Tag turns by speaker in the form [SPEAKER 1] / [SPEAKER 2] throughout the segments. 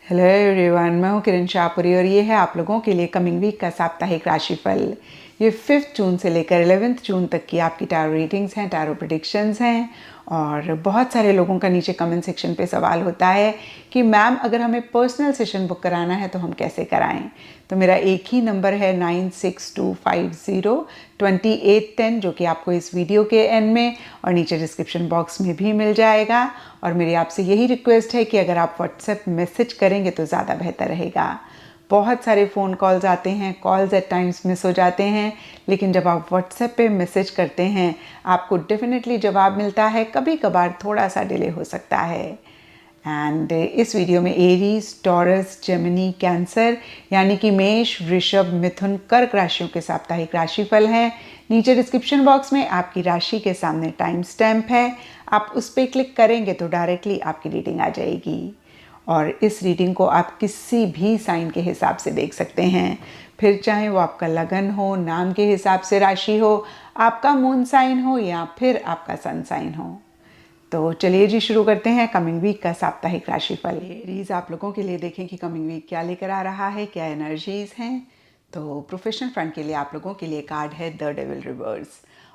[SPEAKER 1] Hello everyone, मैं हूँ किरण शाहपुरी और ये है आप लोगों के लिए कमिंग वीक का साप्ताहिक राशिफल। ये 5 जून से लेकर 11 जून तक की आपकी टैरो रीडिंग्स हैं, टैरो प्रेडिक्शंस हैं। और बहुत सारे लोगों का नीचे कमेंट सेक्शन पे सवाल होता है कि मैम अगर हमें पर्सनल सेशन बुक कराना है तो हम कैसे कराएं। तो मेरा एक ही नंबर है 9625022810 जो कि आपको इस वीडियो के एंड में और नीचे डिस्क्रिप्शन बॉक्स में भी मिल जाएगा। और मेरी आपसे यही रिक्वेस्ट है कि अगर आप व्हाट्सएप मैसेज करेंगे तो ज़्यादा बेहतर रहेगा। बहुत सारे फ़ोन कॉल्स आते हैं, कॉल्स एट टाइम्स मिस हो जाते हैं, लेकिन जब आप व्हाट्सएप पे मैसेज करते हैं आपको डेफिनेटली जवाब मिलता है। कभी कभार थोड़ा सा डिले हो सकता है। एंड इस वीडियो में एरीज, टॉरस, जेमिनी, कैंसर यानी कि मेष, वृषभ, मिथुन, कर्क राशियों के साप्ताहिक राशिफल हैं। नीचे डिस्क्रिप्शन बॉक्स में आपकी राशि के सामने टाइम स्टैम्प है, आप उस पर क्लिक करेंगे तो डायरेक्टली आपकी रीडिंग आ जाएगी। और इस रीडिंग को आप किसी भी साइन के हिसाब से देख सकते हैं, फिर चाहे वो आपका लगन हो, नाम के हिसाब से राशि हो, आपका मून साइन हो या फिर आपका सन साइन हो। तो चलिए जी शुरू करते हैं कमिंग वीक का साप्ताहिक राशिफल। एरीज आप लोगों के लिए देखें कि कमिंग वीक क्या लेकर आ रहा है, क्या एनर्जीज हैं। तो प्रोफेशनल फ्रंट के लिए आप लोगों के लिए कार्ड है द डेविल रिवर्स।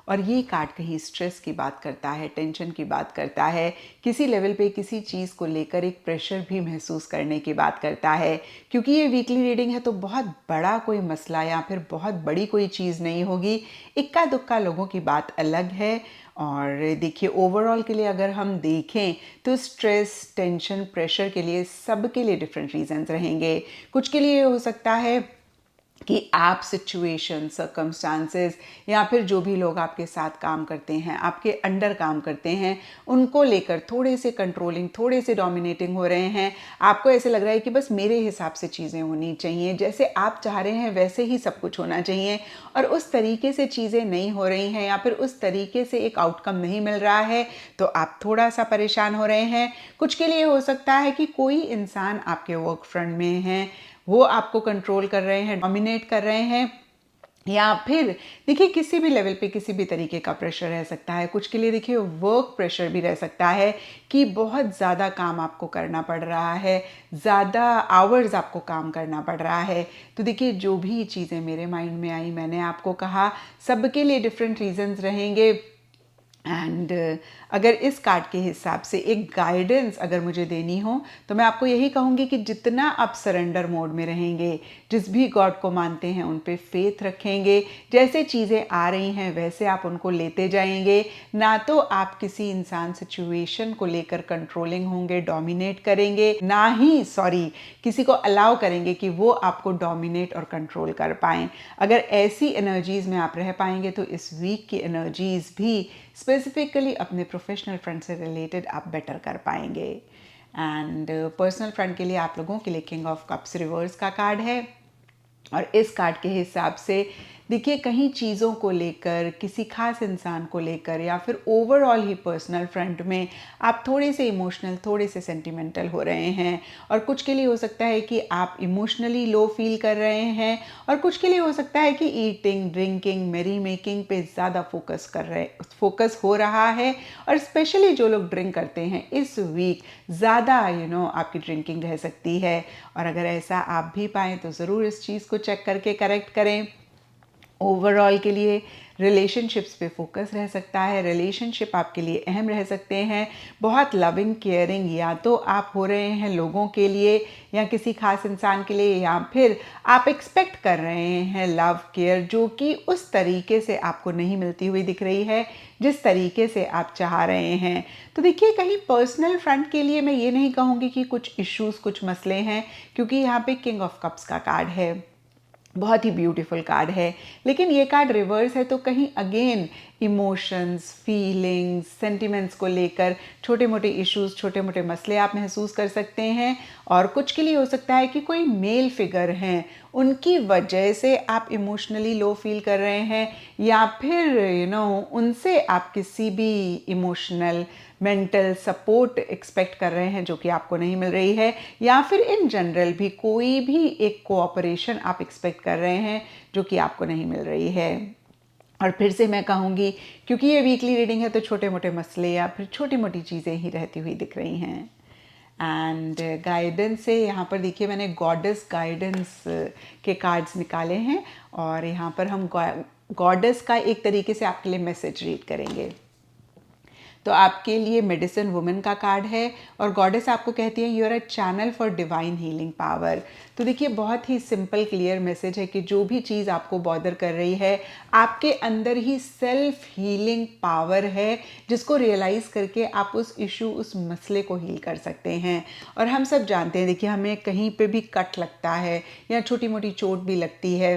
[SPEAKER 1] और ये कार्ड कहीं स्ट्रेस की बात करता है, टेंशन की बात करता है, किसी लेवल पे किसी चीज़ को लेकर एक प्रेशर भी महसूस करने की बात करता है। क्योंकि ये वीकली रीडिंग है तो बहुत बड़ा कोई मसला या फिर बहुत बड़ी कोई चीज़ नहीं होगी, इक्का दुक्का लोगों की बात अलग है। और देखिए ओवरऑल के लिए अगर हम देखें तो स्ट्रेस, टेंशन, प्रेशर के लिए सबके लिए डिफरेंट रीजंस रहेंगे। कुछ के लिए हो सकता है कि आप सिचुएशन, सर्कमस्टांसेस या फिर जो भी लोग आपके साथ काम करते हैं, आपके अंडर काम करते हैं, उनको लेकर थोड़े से कंट्रोलिंग, थोड़े से डोमिनेटिंग हो रहे हैं। आपको ऐसे लग रहा है कि बस मेरे हिसाब से चीज़ें होनी चाहिए, जैसे आप चाह रहे हैं वैसे ही सब कुछ होना चाहिए, और उस तरीके से चीज़ें नहीं हो रही हैं या फिर उस तरीके से एक आउटकम नहीं मिल रहा है तो आप थोड़ा सा परेशान हो रहे हैं। कुछ के लिए हो सकता है कि कोई इंसान आपके वर्क फ्रंट में है, वो आपको कंट्रोल कर रहे हैं, डोमिनेट कर रहे हैं, या फिर देखिए किसी भी लेवल पे किसी भी तरीके का प्रेशर रह सकता है। कुछ के लिए देखिए वर्क प्रेशर भी रह सकता है कि बहुत ज़्यादा काम आपको करना पड़ रहा है, ज़्यादा आवर्स आपको काम करना पड़ रहा है। तो देखिए जो भी चीज़ें मेरे माइंड में आई मैंने आपको कहा, सबके लिए डिफरेंट रीजंस रहेंगे। एंड अगर इस कार्ड के हिसाब से एक गाइडेंस अगर मुझे देनी हो तो मैं आपको यही कहूँगी कि जितना आप सरेंडर मोड में रहेंगे, जिस भी गॉड को मानते हैं उन पे फेथ रखेंगे, जैसे चीज़ें आ रही हैं वैसे आप उनको लेते जाएंगे, ना तो आप किसी इंसान सिचुएशन को लेकर कंट्रोलिंग होंगे, डोमिनेट करेंगे, ना ही किसी को अलाउ करेंगे कि वो आपको डोमिनेट और कंट्रोल कर पाएँ। अगर ऐसी एनर्जीज़ में आप रह पाएंगे तो इस वीक की एनर्जीज़ भी स्पेसिफिकली अपने प्रोफेशनल फ्रंट से रिलेटेड आप बेटर कर पाएंगे। एंड पर्सनल फ्रंट के लिए आप लोगों के लिए किंग ऑफ कप्स रिवर्स का कार्ड है। और इस कार्ड के हिसाब से देखिए कहीं चीज़ों को लेकर, किसी खास इंसान को लेकर या फिर ओवरऑल ही पर्सनल फ्रंट में आप थोड़े से इमोशनल, थोड़े से सेंटिमेंटल हो रहे हैं। और कुछ के लिए हो सकता है कि आप इमोशनली लो फील कर रहे हैं, और कुछ के लिए हो सकता है कि ईटिंग, ड्रिंकिंग, मेरी मेकिंग पे ज़्यादा फोकस हो रहा है। और स्पेशली जो लोग ड्रिंक करते हैं इस वीक ज़्यादा आपकी ड्रिंकिंग रह सकती है। और अगर ऐसा आप भी पाएँ तो ज़रूर इस चीज़ को चेक करके करेक्ट करें। ओवरऑल के लिए रिलेशनशिप्स पे फोकस रह सकता है, रिलेशनशिप आपके लिए अहम रह सकते हैं। बहुत लविंग, केयरिंग या तो आप हो रहे हैं लोगों के लिए या किसी खास इंसान के लिए, या फिर आप एक्सपेक्ट कर रहे हैं लव, केयर जो कि उस तरीके से आपको नहीं मिलती हुई दिख रही है जिस तरीके से आप चाह रहे हैं। तो देखिए कहीं पर्सनल फ्रंट के लिए मैं ये नहीं कहूँगी कि कुछ इश्यूज़, कुछ मसले हैं, क्योंकि यहाँ पे किंग ऑफ कप्स का कार्ड है, बहुत ही ब्यूटीफुल कार्ड है। लेकिन ये कार्ड रिवर्स है तो कहीं अगेन इमोशंस, फीलिंग्स, सेंटिमेंट्स को लेकर छोटे मोटे इश्यूज, छोटे मोटे मसले आप महसूस कर सकते हैं। और कुछ के लिए हो सकता है कि कोई मेल फिगर हैं, उनकी वजह से आप इमोशनली लो फील कर रहे हैं, या फिर उनसे आप किसी भी इमोशनल, मेंटल सपोर्ट एक्सपेक्ट कर रहे हैं जो कि आपको नहीं मिल रही है, या फिर इन जनरल भी कोई भी एक कोऑपरेशन आप एक्सपेक्ट कर रहे हैं जो कि आपको नहीं मिल रही है। और फिर से मैं कहूँगी क्योंकि ये वीकली रीडिंग है तो छोटे मोटे मसले या फिर छोटी मोटी चीज़ें ही रहती हुई दिख रही हैं। एंड गाइडेंस से यहाँ पर देखिए मैंने गॉडेस गाइडेंस के कार्ड्स निकाले हैं और यहाँ पर हम गॉडेस का एक तरीके से आपके लिए मैसेज रीड करेंगे। तो आपके लिए मेडिसिन वुमेन का कार्ड है और गॉडेस आपको कहती है you are a channel for divine healing power. तो देखिए बहुत ही सिंपल क्लियर मैसेज है कि जो भी चीज़ आपको बॉदर कर रही है आपके अंदर ही सेल्फ हीलिंग पावर है, जिसको रियलाइज़ करके आप उस इशू उस मसले को हील कर सकते हैं। और हम सब जानते हैं, देखिए हमें कहीं पे भी कट लगता है या छोटी मोटी चोट भी लगती है,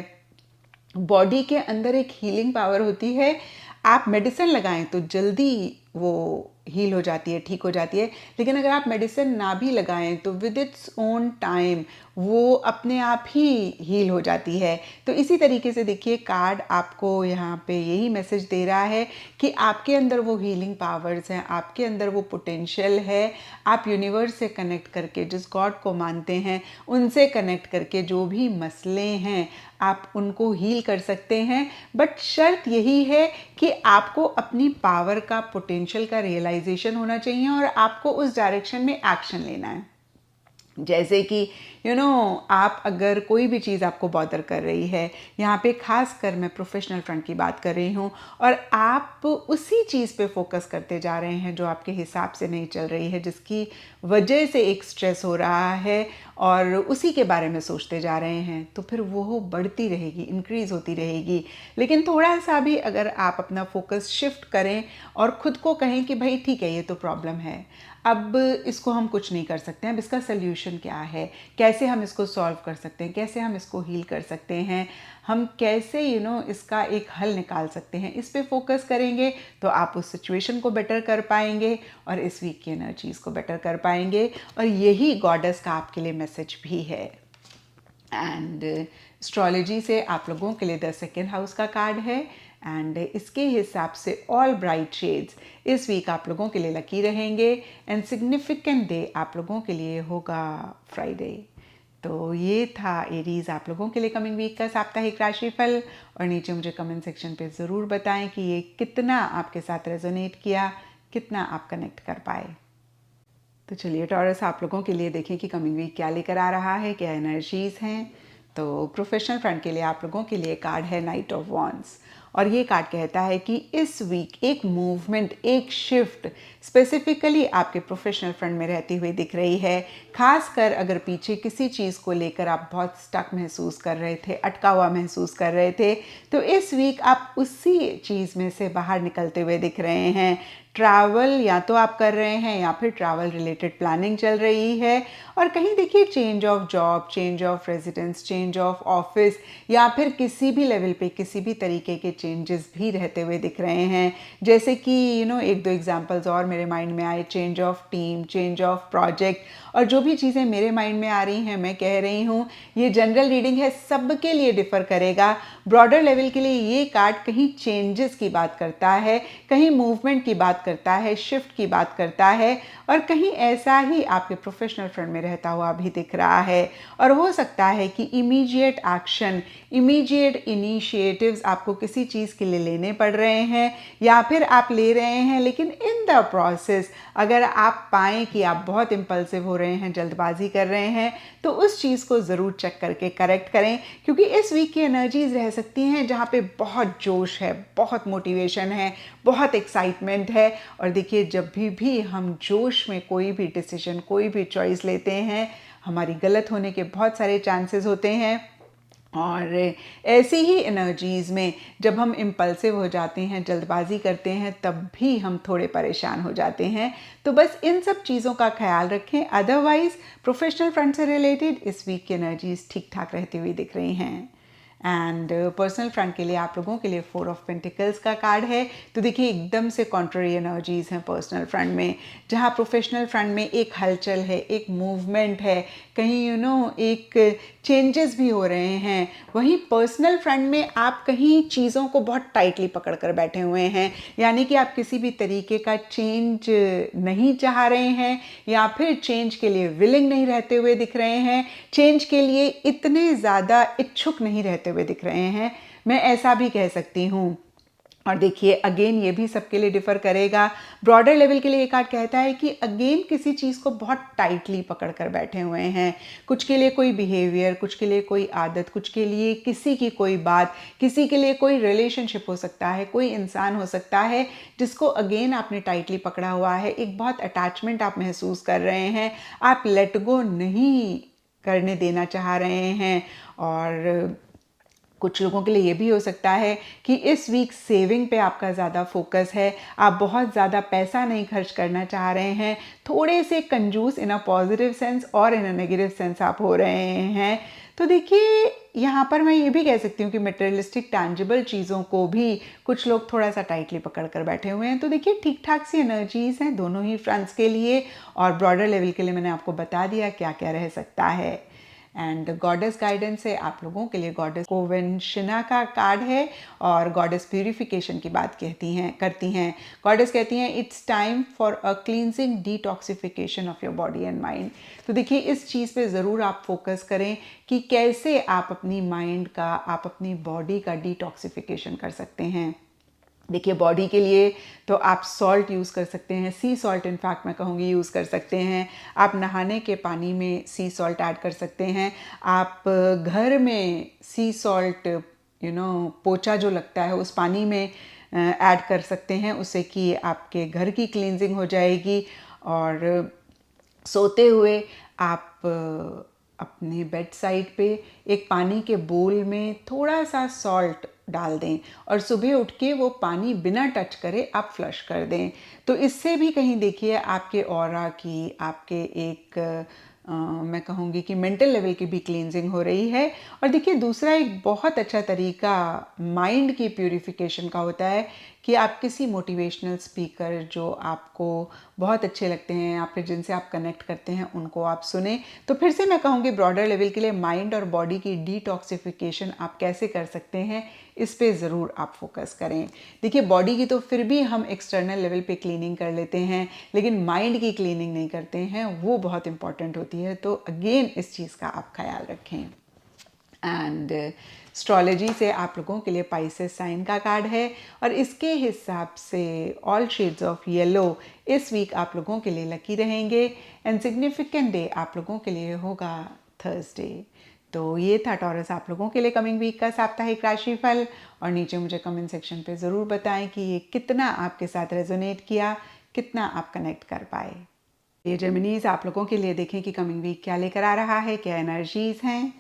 [SPEAKER 1] बॉडी के अंदर एक हीलिंग पावर होती है। आप मेडिसिन लगाएं तो जल्दी वो हील हो जाती है, ठीक हो जाती है, लेकिन अगर आप मेडिसिन ना भी लगाएं तो विद इट्स ओन टाइम वो अपने आप ही हील हो जाती है। तो इसी तरीके से देखिए कार्ड आपको यहाँ पे यही मैसेज दे रहा है कि आपके अंदर वो हीलिंग पावर्स हैं, आपके अंदर वो पोटेंशियल है। आप यूनिवर्स से कनेक्ट करके, जिस गॉड को मानते हैं उनसे कनेक्ट करके जो भी मसले हैं आप उनको हील कर सकते हैं। बट शर्त यही है कि आपको अपनी पावर का, पोटेंशियल का रियलाइजेशन होना चाहिए और आपको उस डायरेक्शन में एक्शन लेना है। जैसे कि आप अगर कोई भी चीज़ आपको बॉदर कर रही है, यहाँ पे खास कर मैं प्रोफेशनल फ्रंट की बात कर रही हूँ, और आप उसी चीज़ पे फोकस करते जा रहे हैं जो आपके हिसाब से नहीं चल रही है, जिसकी वजह से एक स्ट्रेस हो रहा है और उसी के बारे में सोचते जा रहे हैं, तो फिर वो बढ़ती रहेगी, इंक्रीज़ होती रहेगी। लेकिन थोड़ा सा भी अगर आप अपना फोकस शिफ्ट करें और ख़ुद को कहें कि भाई ठीक है ये तो प्रॉब्लम है, अब इसको हम कुछ नहीं कर सकते हैं, अब इसका सल्यूशन क्या है, कैसे हम इसको सॉल्व कर सकते हैं, कैसे हम इसको हील कर सकते हैं, हम कैसे इसका एक हल निकाल सकते हैं, इस पे फोकस करेंगे तो आप उस सिचुएशन को बेटर कर पाएंगे और इस वीक की एनर्जीज़ को बेटर कर पाएंगे। और यही गॉडेस का आपके लिए मैसेज भी है। एंड एस्ट्रोलॉजी से आप लोगों के लिए द सेकेंड हाउस का कार्ड है एंड इसके हिसाब से ऑल ब्राइट शेड्स इस वीक आप लोगों के लिए लकी रहेंगे एंड सिग्निफिकेंट डे आप लोगों के लिए होगा फ्राइडे। तो ये था एरीज आप लोगों के लिए कमिंग वीक का साप्ताहिक राशिफल, और नीचे मुझे कमेंट सेक्शन पे ज़रूर बताएं कि ये कितना आपके साथ रेजोनेट किया, कितना आप कनेक्ट कर पाए। तो चलिए टॉरस आप लोगों के लिए देखें कि कमिंग वीक क्या लेकर आ रहा है, क्या एनर्जीज़ हैं। तो प्रोफेशनल फ्रंट के लिए आप लोगों के लिए कार्ड है नाइट ऑफ वॉन्ड्स, और ये कार्ड कहता है कि इस वीक एक मूवमेंट, एक शिफ्ट स्पेसिफिकली आपके प्रोफेशनल फ्रंट में रहती हुई दिख रही है। खासकर अगर पीछे किसी चीज़ को लेकर आप बहुत स्टक महसूस कर रहे थे, अटका हुआ महसूस कर रहे थे, तो इस वीक आप उसी चीज़ में से बाहर निकलते हुए दिख रहे हैं। ट्रैवल या तो आप कर रहे हैं या फिर ट्रैवल रिलेटेड प्लानिंग चल रही है, और कहीं देखिए change of job, change of residence, change of office, या फिर किसी भी लेवल पे किसी भी तरीके के चेंजेस भी रहते हुए दिख रहे हैं। जैसे कि एक दो एग्जांपल्स और मेरे माइंड में आए, change of team, change of project, और जो भी चीज़ें मेरे माइंड में आ रही हैं मैं कह रही हूँ, ये जनरल रीडिंग है, सबके लिए डिफ़र करेगा। ब्रॉडर लेवल के लिए ये कार्ड कहीं चेंजेस की बात करता है, कहीं मूवमेंट की बात करता है, शिफ्ट की बात करता है, और कहीं ऐसा ही आपके प्रोफेशनल फ्रंट में रहता हुआ भी दिख रहा है। और हो सकता है कि इमीडिएट एक्शन, इमीडिएट इनिशिएटिव्स आपको किसी चीज़ के लिए लेने पड़ रहे हैं, या फिर आप ले रहे हैं लेकिन इन द प्रोसेस अगर आप पाएँ कि आप बहुत इम्पल्सिव हो रहे हैं, जल्दबाजी कर रहे हैं, तो उस चीज़ को ज़रूर चेक करके करेक्ट करें, क्योंकि इस वीक की एनर्जीज रह सकती हैं जहाँ पे बहुत जोश है, बहुत मोटिवेशन है, बहुत एक्साइटमेंट है। और देखिए जब भी हम जोश में कोई भी डिसीजन, कोई भी चॉइस लेते हैं, हमारी गलत होने के बहुत सारे चांसेस होते हैं। और ऐसी ही एनर्जीज़ में जब हम इम्पल्सिव हो जाते हैं, जल्दबाजी करते हैं, तब भी हम थोड़े परेशान हो जाते हैं। तो बस इन सब चीज़ों का ख्याल रखें। अदरवाइज़ प्रोफेशनल फ्रंट से रिलेटेड इस वीक की एनर्जीज़ ठीक ठाक रहती हुई दिख रही हैं। एंड पर्सनल फ्रंट के लिए आप लोगों के लिए 4 ऑफ पेंटिकल्स का कार्ड है। तो देखिए एकदम से कॉन्ट्ररी एनर्जीज हैं पर्सनल फ्रंट में। जहाँ प्रोफेशनल फ्रंट में एक हलचल है, एक मूवमेंट है, कहीं एक चेंजेस भी हो रहे हैं, वहीं पर्सनल फ्रंट में आप कहीं चीज़ों को बहुत टाइटली पकड़ कर बैठे हुए हैं, यानी कि आप किसी भी तरीके का चेंज नहीं चाह रहे हैं, या फिर चेंज के लिए विलिंग नहीं रहते हुए दिख रहे हैं, चेंज के लिए इतने ज़्यादा इच्छुक नहीं रहते हुए दिख रहे हैं। मैं ऐसा भी कह सकती हूँ और देखिए अगेन ये भी सबके लिए डिफ़र करेगा। ब्रॉडर लेवल के लिए ये कार्ड कहता है कि अगेन किसी चीज़ को बहुत टाइटली पकड़ कर बैठे हुए हैं। कुछ के लिए कोई बिहेवियर, कुछ के लिए कोई आदत, कुछ के लिए किसी की कोई बात, किसी के लिए कोई रिलेशनशिप हो सकता है, कोई इंसान हो सकता है जिसको अगेन आपने टाइटली पकड़ा हुआ है। एक बहुत अटैचमेंट आप महसूस कर रहे हैं, आप लेट गो नहीं करने देना चाह रहे हैं। और कुछ लोगों के लिए ये भी हो सकता है कि इस वीक सेविंग पे आपका ज़्यादा फोकस है, आप बहुत ज़्यादा पैसा नहीं खर्च करना चाह रहे हैं, थोड़े से कंजूस इन अ पॉजिटिव सेंस और इन अ नेगेटिव सेंस आप हो रहे हैं। तो देखिए यहाँ पर मैं ये भी कह सकती हूँ कि मटेरियलिस्टिक टैंजिबल चीज़ों को भी कुछ लोग थोड़ा सा टाइटली पकड़ कर बैठे हुए हैं। तो देखिए ठीक ठाक सी एनर्जीज़ हैं दोनों ही फ्रंट्स के लिए, और ब्रॉडर लेवल के लिए मैंने आपको बता दिया क्या क्या रह सकता है। एंड गॉडेस गाइडेंस है आप लोगों के लिए, गॉडेस कोवेंशिना का कार्ड है और गॉडेस प्यूरिफिकेशन की बात करती हैं। गॉडेस कहती हैं it's time for a cleansing detoxification of your body and mind. तो देखिए इस चीज़ पे ज़रूर आप फोकस करें कि कैसे आप अपनी माइंड का, आप अपनी बॉडी का डिटॉक्सिफिकेशन कर सकते हैं। देखिए बॉडी के लिए तो आप सॉल्ट यूज़ कर सकते हैं, सी सॉल्ट इनफैक्ट मैं कहूँगी यूज़ कर सकते हैं। आप नहाने के पानी में सी सॉल्ट ऐड कर सकते हैं। आप घर में सी सॉल्ट पोछा जो लगता है उस पानी में ऐड कर सकते हैं, उससे कि आपके घर की क्लींजिंग हो जाएगी। और सोते हुए आप अपने बेड साइड पे एक पानी के बोल में थोड़ा सा सॉल्ट डाल दें और सुबह उठ के वो पानी बिना टच करे आप फ्लश कर दें। तो इससे भी कहीं देखिए आपके ऑरा की, आपके एक मैं कहूँगी कि मेंटल लेवल की भी क्लींजिंग हो रही है। और देखिए दूसरा एक बहुत अच्छा तरीका माइंड की प्यूरिफिकेशन का होता है कि आप किसी मोटिवेशनल स्पीकर जो आपको बहुत अच्छे लगते हैं या फिर जिनसे आप कनेक्ट करते हैं उनको आप सुने। तो फिर से मैं कहूँगी ब्रॉडर लेवल के लिए माइंड और बॉडी की डिटॉक्सिफिकेशन आप कैसे कर सकते हैं, इस पे ज़रूर आप फोकस करें। देखिए बॉडी की तो फिर भी हम एक्सटर्नल लेवल पे क्लीनिंग कर लेते हैं, लेकिन माइंड की क्लीनिंग नहीं करते हैं, वो बहुत इंपॉर्टेंट होती है। तो अगेन इस चीज़ का आप ख्याल रखें। एंड एस्ट्रोलॉजी से आप लोगों के लिए पाइसेस साइन का कार्ड है और इसके हिसाब से ऑल शेड्स ऑफ येलो इस वीक आप लोगों के लिए लकी रहेंगे। एंड सिग्निफिकेंट डे आप लोगों के लिए होगा थर्सडे। तो ये था टॉरस आप लोगों के लिए कमिंग वीक का साप्ताहिक राशिफल। और नीचे मुझे कमेंट सेक्शन पे ज़रूर बताएं कि ये कितना आपके साथ रेजोनेट किया, कितना आप कनेक्ट कर पाए। ये जेमिनीज आप लोगों के लिए देखें कि कमिंग वीक क्या लेकर आ रहा है, क्या एनर्जीज़ हैं।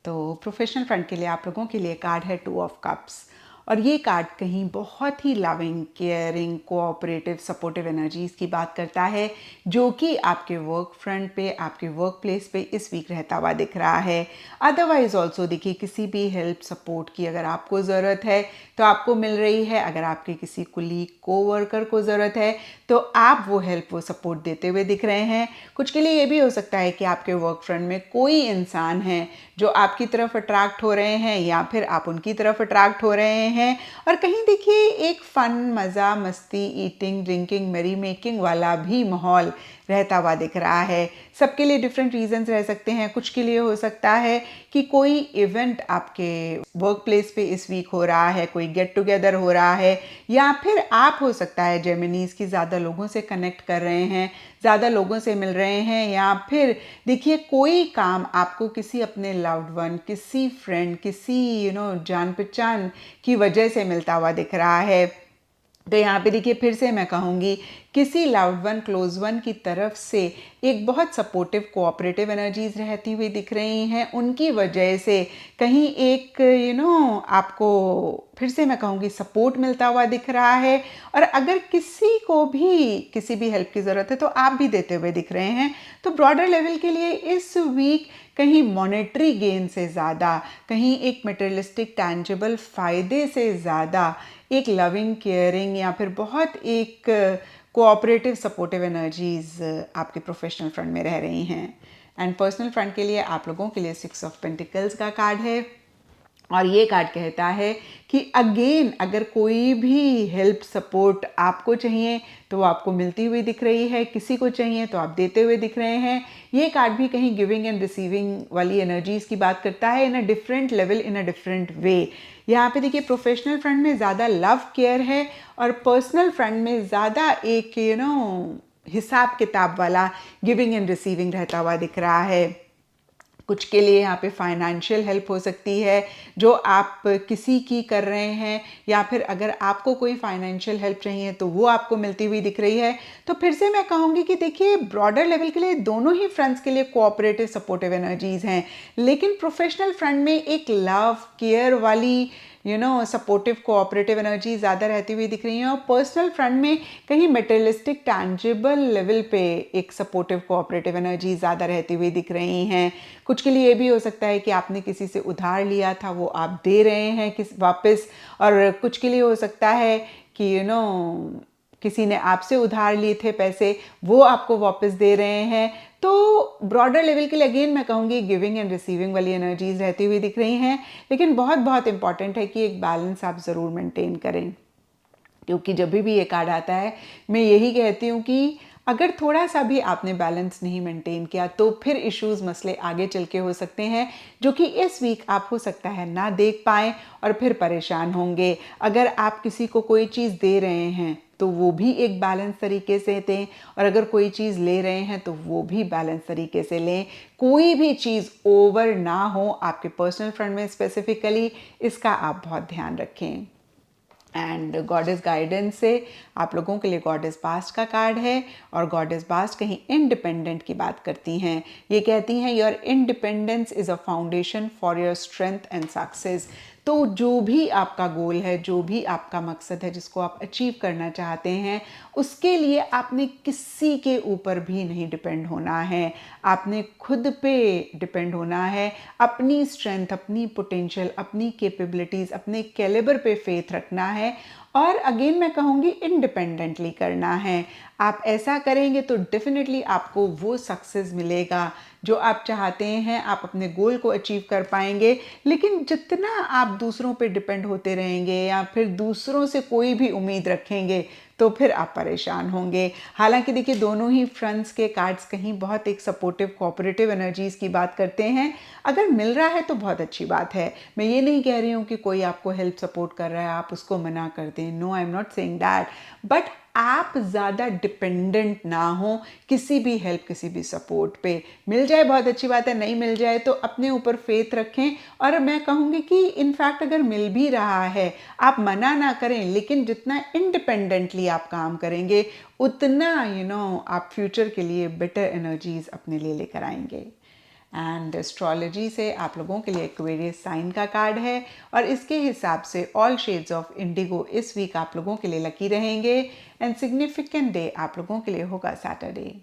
[SPEAKER 1] तो प्रोफेशनल फ्रंट के लिए आप लोगों के लिए कार्ड है 2 ऑफ कप्स, और ये कार्ड कहीं बहुत ही loving, caring, cooperative, supportive energies की बात करता है, जो कि आपके वर्क फ्रंट पे, आपके वर्क प्लेस पे इस वीक रहता हुआ दिख रहा है। अदरवाइज ऑल्सो देखिए किसी भी हेल्प सपोर्ट की अगर आपको ज़रूरत है तो आपको मिल रही है। अगर आपके किसी कुलीग, कोवर्कर को ज़रूरत है तो आप वो हेल्प, वो सपोर्ट देते हुए दिख रहे हैं। कुछ के लिए ये भी हो सकता है कि आपके वर्क फ्रंट में कोई इंसान है जो आपकी तरफ अट्रैक्ट हो रहे हैं या फिर आप उनकी तरफ अट्रैक्ट हो रहे हैं। और कहीं देखिए एक फन, मज़ा, मस्ती, ईटिंग, ड्रिंकिंग, मेरी मेकिंग वाला भी माहौल रहता हुआ दिख रहा है। सबके लिए डिफरेंट रीजंस रह सकते हैं। कुछ के लिए हो सकता है कि कोई इवेंट आपके वर्क प्लेस पे इस वीक हो रहा है, कोई गेट टुगेदर हो रहा है, या फिर आप हो सकता है जेमिनीज की ज़्यादा लोगों से कनेक्ट कर रहे हैं, ज़्यादा लोगों से मिल रहे हैं, या फिर देखिए कोई काम आपको किसी अपने लव्ड वन, किसी फ्रेंड, किसी जान पहचान की वजह से मिलता हुआ दिख रहा है। तो यहाँ पे देखिए फिर से मैं कहूँगी किसी लव्ड वन, क्लोज वन की तरफ से एक बहुत सपोर्टिव, कोऑपरेटिव एनर्जीज रहती हुई दिख रही हैं। उनकी वजह से कहीं एक आपको फिर से मैं कहूँगी सपोर्ट मिलता हुआ दिख रहा है। और अगर किसी को भी किसी भी हेल्प की ज़रूरत है तो आप भी देते हुए दिख रहे हैं। तो ब्रॉडर लेवल के लिए इस वीक कहीं मॉनेटरी गेन से ज़्यादा, कहीं एक मटेरियलिस्टिक टैंजिबल फ़ायदे से ज़्यादा एक लविंग, केयरिंग या फिर बहुत एक कोऑपरेटिव, सपोर्टिव एनर्जीज आपके प्रोफेशनल फ्रंट में रह रही हैं। एंड पर्सनल फ्रंट के लिए आप लोगों के लिए 6 ऑफ पेंटिकल्स का कार्ड है और ये कार्ड कहता है कि अगेन अगर कोई भी हेल्प सपोर्ट आपको चाहिए तो वो आपको मिलती हुई दिख रही है, किसी को चाहिए तो आप देते हुए दिख रहे हैं। ये कार्ड भी कहीं गिविंग एंड रिसीविंग वाली एनर्जीज की बात करता है, in a different level, in a different way. यहाँ पे देखिए प्रोफेशनल फ्रंट में ज़्यादा लव केयर है और पर्सनल फ्रंट में ज़्यादा एक हिसाब किताब वाला गिविंग एंड रिसीविंग रहता हुआ दिख रहा है। कुछ के लिए यहाँ पे फाइनेंशियल हेल्प हो सकती है जो आप किसी की कर रहे हैं, या फिर अगर आपको कोई फाइनेंशियल हेल्प चाहिए तो वो आपको मिलती हुई दिख रही है। तो फिर से मैं कहूँगी कि देखिए ब्रॉडर लेवल के लिए दोनों ही फ्रंट्स के लिए कोऑपरेटिव सपोर्टिव एनर्जीज हैं, लेकिन प्रोफेशनल फ्रंट में एक लव केयर वाली सपोर्टिव कोऑपरेटिव एनर्जी ज़्यादा रहती हुई दिख रही हैं, और पर्सनल फ्रंट में कहीं मटेरियलिस्टिक टैंजिबल लेवल पे एक सपोर्टिव कोऑपरेटिव एनर्जी ज़्यादा रहती हुई दिख रही हैं। कुछ के लिए ये भी हो सकता है कि आपने किसी से उधार लिया था वो आप दे रहे हैं वापस, और कुछ के लिए हो सकता है कि किसी ने आपसे उधार लिए थे पैसे, वो आपको वापस दे रहे हैं। तो ब्रॉडर लेवल के लिए अगेन मैं कहूँगी गिविंग एंड रिसीविंग वाली एनर्जीज रहती हुई दिख रही हैं, लेकिन बहुत बहुत इंपॉर्टेंट है कि एक बैलेंस आप ज़रूर मेंटेन करें, क्योंकि जब भी ये कार्ड आता है मैं यही कहती हूँ कि अगर थोड़ा सा भी आपने बैलेंस नहीं मेंटेन किया तो फिर इश्यूज मसले आगे चल के हो सकते हैं, जो कि इस वीक आप हो सकता है ना देख पाएँ और फिर परेशान होंगे। अगर आप किसी को कोई चीज़ दे रहे हैं तो वो भी एक बैलेंस तरीके से दें, और अगर कोई चीज़ ले रहे हैं तो वो भी बैलेंस तरीके से लें। कोई भी चीज़ ओवर ना हो आपके पर्सनल फ्रंट में स्पेसिफिकली, इसका आप बहुत ध्यान रखें। एंड गॉडेस गाइडेंस से आप लोगों के लिए गॉडेस पास्ट का कार्ड है, और गॉडेस पास्ट कहीं इंडिपेंडेंट की बात करती हैं। ये कहती हैं your independence is a foundation for your strength and success. तो जो भी आपका गोल है, जो भी आपका मकसद है जिसको आप अचीव करना चाहते हैं, उसके लिए आपने किसी के ऊपर भी नहीं डिपेंड होना है, आपने खुद पे डिपेंड होना है। अपनी स्ट्रेंथ, अपनी पोटेंशियल, अपनी कैपेबिलिटीज़, अपने कैलिबर पे फेथ रखना है, और अगेन मैं कहूँगी इंडिपेंडेंटली करना है। आप ऐसा करेंगे तो डेफिनेटली आपको वो सक्सेस मिलेगा जो आप चाहते हैं, आप अपने गोल को अचीव कर पाएंगे। लेकिन जितना आप दूसरों पे डिपेंड होते रहेंगे या फिर दूसरों से कोई भी उम्मीद रखेंगे तो फिर आप परेशान होंगे। हालांकि देखिए दोनों ही फ्रंट्स के कार्ड्स कहीं बहुत एक सपोर्टिव कोऑपरेटिव एनर्जीज़ की बात करते हैं। अगर मिल रहा है तो बहुत अच्छी बात है। मैं ये नहीं कह रही हूँ कि कोई आपको हेल्प सपोर्ट कर रहा है आप उसको मना कर दें, no I am not saying that, but आप ज़्यादा डिपेंडेंट ना हो किसी भी हेल्प, किसी भी सपोर्ट पे। मिल जाए बहुत अच्छी बात है, नहीं मिल जाए तो अपने ऊपर फेथ रखें। और मैं कहूँगी कि इनफैक्ट अगर मिल भी रहा है आप मना ना करें, लेकिन जितना इंडिपेंडेंटली आप काम करेंगे उतना आप फ्यूचर के लिए बेटर एनर्जीज अपने लिए लेकर आएंगे। एंड एस्ट्रोलॉजी से आप लोगों के लिए एक्वेरियस साइन का कार्ड है, और इसके हिसाब से ऑल शेड्स ऑफ इंडिगो इस वीक आप लोगों के लिए लकी रहेंगे, एंड सिग्निफिकेंट डे आप लोगों के लिए होगा सैटरडे।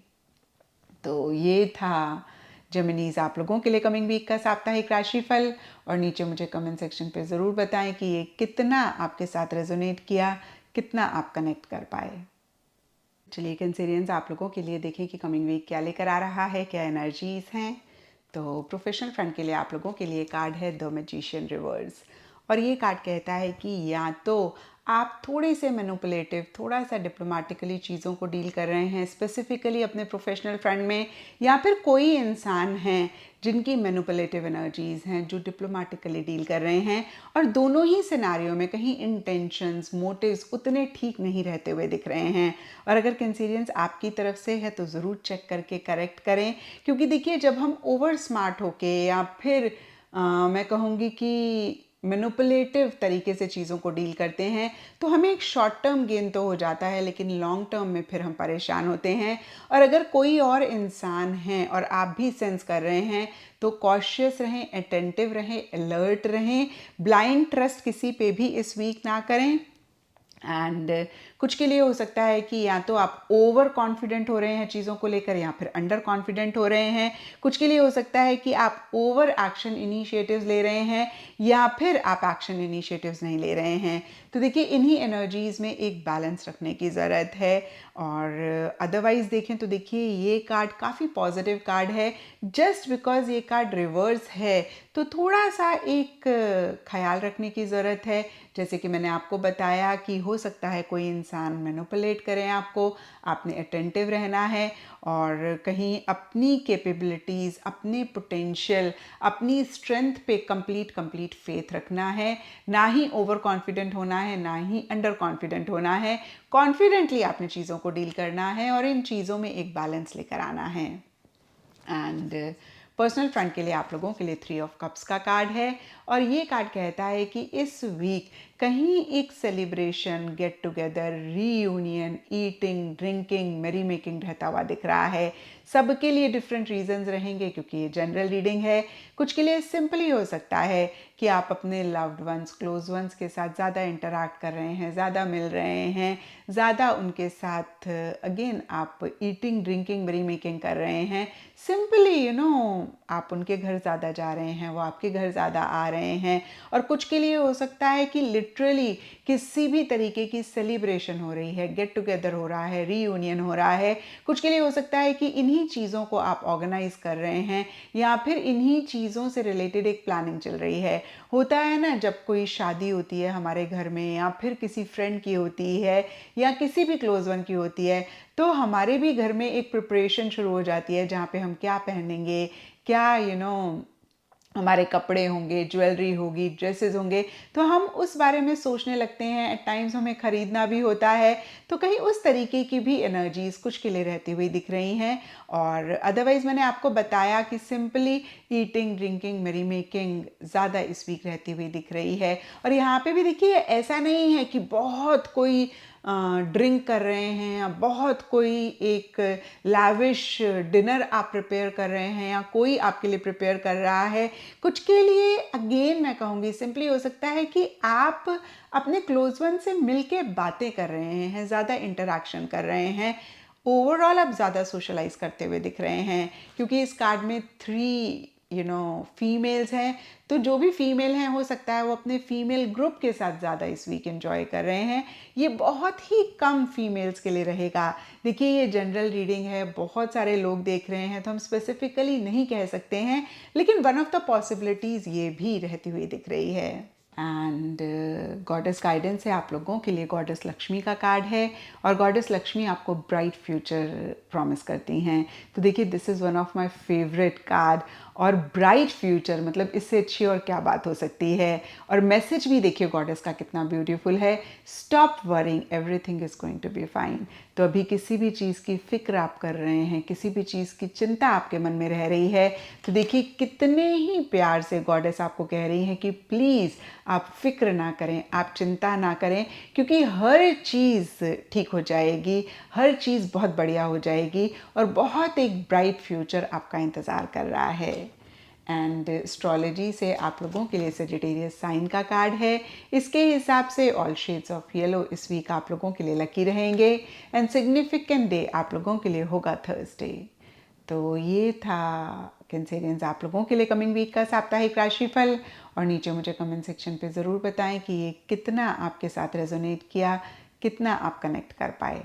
[SPEAKER 1] तो ये था जेमिनीज आप लोगों के लिए कमिंग वीक का साप्ताहिक राशिफल, और नीचे मुझे कमेंट सेक्शन पे ज़रूर बताएं कि ये कितना आपके साथ रेजोनेट किया, कितना आप कनेक्ट कर पाए। चलिए कैंसेरियंस आप लोगों के लिए देखें कि कमिंग वीक क्या लेकर आ रहा है, क्या एनर्जीज हैं। तो प्रोफेशनल फ्रंट के लिए आप लोगों के लिए कार्ड है द मैजिशियन रिवर्स, और ये कार्ड कहता है कि या तो आप थोड़े से मैनिपुलेटिव, थोड़ा सा डिप्लोमेटिकली चीज़ों को डील कर रहे हैं स्पेसिफिकली अपने प्रोफेशनल फ्रंट में, या फिर कोई इंसान हैं जिनकी मैनिपुलेटिव एनर्जीज़ हैं जो डिप्लोमेटिकली डील कर रहे हैं, और दोनों ही सिनारियों में कहीं इंटेंशंस, मोटिव्स उतने ठीक नहीं रहते हुए दिख रहे हैं। और अगर कंसीरियंस आपकी तरफ से है तो ज़रूर चेक करके करेक्ट करें, क्योंकि देखिए जब हम ओवर स्मार्ट होके या फिर मैं कहूँगी कि मैनिपुलेटिव तरीके से चीज़ों को डील करते हैं तो हमें एक शॉर्ट टर्म गेन तो हो जाता है, लेकिन लॉन्ग टर्म में फिर हम परेशान होते हैं। और अगर कोई और इंसान है और आप भी सेंस कर रहे हैं तो कॉशियस रहें, अटेंटिव रहें, अलर्ट रहें, ब्लाइंड ट्रस्ट किसी पे भी इस वीक ना करें। एंड कुछ के लिए हो सकता है कि या तो आप ओवर कॉन्फिडेंट हो रहे हैं चीज़ों को लेकर या फिर अंडर कॉन्फिडेंट हो रहे हैं। कुछ के लिए हो सकता है कि आप ओवर एक्शन इनिशिएटिव्स ले रहे हैं या फिर आप एक्शन इनिशिएटिव्स नहीं ले रहे हैं। तो देखिए इन्हीं एनर्जीज़ में एक बैलेंस रखने की ज़रूरत है। और अदरवाइज़ देखें तो देखिए ये कार्ड काफ़ी पॉजिटिव कार्ड है। जस्ट बिकॉज ये कार्ड रिवर्स है तो थोड़ा सा एक ख्याल रखने की ज़रूरत है। जैसे कि मैंने आपको बताया कि हो सकता है कोई इंसान मैनिपुलेट करें आपको, आपने अटेंटिव रहना है और कहीं अपनी कैपेबिलिटीज़, अपने पोटेंशियल, अपनी स्ट्रेंथ पे कंप्लीट फेथ रखना है। ना ही ओवर कॉन्फिडेंट होना है, ना ही अंडर कॉन्फिडेंट होना है। कॉन्फिडेंटली आपने चीज़ों को डील करना है और इन चीज़ों में एक बैलेंस लेकर आना है। एंड पर्सनल फ्रंट के लिए आप लोगों के लिए 3 ऑफ कप्स का कार्ड है और ये कार्ड कहता है कि इस वीक कहीं एक celebration, get together, reunion, eating, drinking, मेरी मेकिंग रहता हुआ दिख रहा है। सबके लिए डिफरेंट रीजंस रहेंगे क्योंकि ये जनरल रीडिंग है। कुछ के लिए सिंपली हो सकता है कि आप अपने लव्ड वंस, क्लोज वंस के साथ ज़्यादा इंटरैक्ट कर रहे हैं, ज़्यादा मिल रहे हैं, ज़्यादा उनके साथ अगेन आप ईटिंग, ड्रिंकिंग, मेरी मेकिंग कर रहे हैं। सिंपली आप उनके घर ज़्यादा जा रहे हैं, वो आपके घर ज़्यादा आ रहे हैं। और कुछ के लिए हो सकता है कि लिटरली किसी भी तरीके की सेलिब्रेशन हो रही है, गेट टुगेदर हो रहा है, रीयूनियन हो रहा है। कुछ के लिए हो सकता है कि इन्हीं चीज़ों को आप ऑर्गेनाइज कर रहे हैं या फिर इन्हीं चीज़ों से रिलेटेड एक प्लानिंग चल रही है। होता है ना जब कोई शादी होती है हमारे घर में या फिर किसी फ्रेंड की होती है या किसी भी क्लोज वन की होती है तो हमारे भी घर में एक प्रिपरेशन शुरू हो जाती है जहाँ पे हम क्या पहनेंगे, क्या हमारे कपड़े होंगे, ज्वेलरी होगी, ड्रेसेस होंगे, तो हम उस बारे में सोचने लगते हैं। एट टाइम्स हमें ख़रीदना भी होता है। तो कहीं उस तरीके की भी एनर्जीज़ कुछ के लिए रहती हुई दिख रही हैं। और अदरवाइज़ मैंने आपको बताया कि सिंपली ईटिंग, ड्रिंकिंग, मेरी मेकिंग ज़्यादा इस वीक रहती हुई दिख रही है। और यहाँ पे भी देखिए ऐसा नहीं है कि बहुत कोई ड्रिंक कर रहे हैं या बहुत कोई एक लाविश डिनर आप प्रिपेयर कर रहे हैं या कोई आपके लिए प्रिपेयर कर रहा है। कुछ के लिए अगेन मैं कहूँगी सिंपली हो सकता है कि आप अपने क्लोज वन से मिलके बातें कर रहे हैं, ज़्यादा इंटरेक्शन कर रहे हैं। ओवरऑल आप ज़्यादा सोशलाइज करते हुए दिख रहे हैं क्योंकि इस कार्ड में 3 फीमेल्स हैं। तो जो भी फीमेल हैं हो सकता है वो अपने फीमेल ग्रुप के साथ ज़्यादा इस वीक एंजॉय कर रहे हैं। ये बहुत ही कम फीमेल्स के लिए रहेगा। देखिए ये जनरल रीडिंग है, बहुत सारे लोग देख रहे हैं तो हम स्पेसिफिकली नहीं कह सकते हैं, लेकिन वन ऑफ द पॉसिबिलिटीज़ ये भी रहती हुई दिख रही है। एंड गॉडेस गाइडेंस है आप लोगों के लिए, गॉडेस लक्ष्मी का कार्ड है और गॉडेस लक्ष्मी आपको ब्राइट फ्यूचर प्रॉमिस करती हैं। तो देखिए this is one of my favourite card और ब्राइट फ्यूचर मतलब इससे अच्छी और क्या बात हो सकती है। और मैसेज भी देखिए गॉडेस का कितना ब्यूटीफुल है, stop worrying, everything is going to be fine. तो अभी किसी भी चीज़ की फिक्र आप कर रहे हैं, किसी भी चीज़ की चिंता आपके मन में रह रही है, तो देखिए कितने ही प्यार से गॉडेस आपको कह रही हैं कि प्लीज़ आप फिक्र ना करें, आप चिंता ना करें, क्योंकि हर चीज़ ठीक हो जाएगी, हर चीज़ बहुत बढ़िया हो जाएगी और बहुत एक ब्राइट फ्यूचर आपका इंतज़ार कर रहा है। एंड एस्ट्रोलॉजी से आप लोगों के लिए सजिटेरियस साइन का कार्ड है। इसके हिसाब से ऑल शेड्स ऑफ येलो इस वीक आप लोगों के लिए लकी रहेंगे एंड सिग्निफिकेंट डे आप लोगों के लिए होगा थर्सडे। तो ये था कैंसेरियंस आप लोगों के लिए कमिंग वीक का साप्ताहिक राशिफल। और नीचे मुझे कमेंट सेक्शन पे ज़रूर बताएं कि ये कितना आपके साथ रेजोनेट किया, कितना आप कनेक्ट कर पाए।